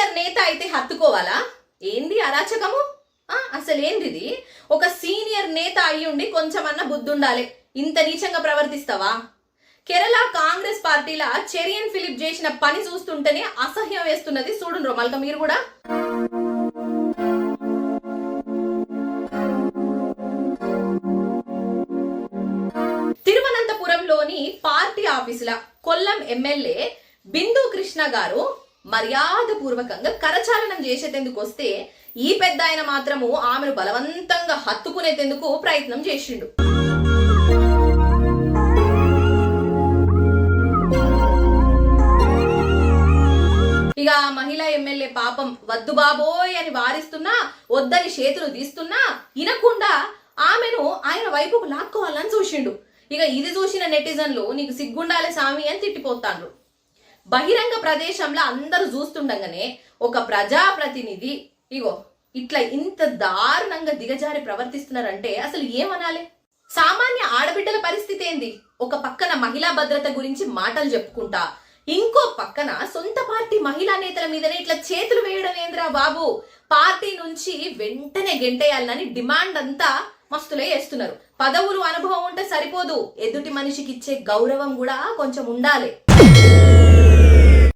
Senior నేత అయితే హత్తుకోవాలా? ఏంది అరాచకము? అసలేంది? ఒక సీనియర్ నేత అయ్యుండి కొంచెమన్నా బుద్ధుండాలి. ఇంత నీచంగా ప్రవర్తిస్తావా? కేరళ కాంగ్రెస్ పార్టీల చెరియన్ ఫిలిప్ చేసిన పని చూస్తుంటేనే అసహ్యం వేస్తున్నది. చూడండి రోమల్క మీరు కూడా. తిరువనంతపురంలోని పార్టీ ఆఫీసుల కొల్లం ఎమ్మెల్యే బిందు కృష్ణ గారు మర్యాద పూర్వకంగా కరచాలనం చేసేందుకు వస్తే ఈ పెద్ద ఆయన మాత్రము ఆమెను బలవంతంగా హత్తుకునేందుకు ప్రయత్నం చేసిండు. ఇక మహిళా ఎమ్మెల్యే పాపం వద్దు బాబోయ్ అని వారిస్తున్నా, వద్దని చేతులు తీస్తున్నా ఇనకుండా ఆమెను ఆయన వైపుకు లాక్కోవాలని చూసిండు. ఇక ఇది చూసిన నెటిజన్లు నీకు సిగ్గుండాలి సామి అని తిట్టిపోతాండ్రు. బహిరంగ ప్రదేశంలో అందరూ చూస్తుండగానే ఒక ప్రజాప్రతినిధి ఇగో ఇట్లా ఇంత దారుణంగా దిగజారి ప్రవర్తిస్తున్నారంటే అసలు ఏమనాలి? సామాన్య ఆడబిడ్డల పరిస్థితి ఏంది? ఒక పక్కన మహిళా భద్రత గురించి మాటలు చెప్పుకుంటా, ఇంకో పక్కన సొంత పార్టీ మహిళా నేతల మీదనే ఇట్లా చేతులు వేయడం ఏంద్రా బాబు? పార్టీ నుంచి వెంటనే గెంటేయాలని డిమాండ్ అంతా మస్తులే చేస్తున్నారు. పదవులు అనుభవం ఉంటే సరిపోదు, ఎదుటి మనిషికి ఇచ్చే గౌరవం కూడా కొంచెం ఉండాలి.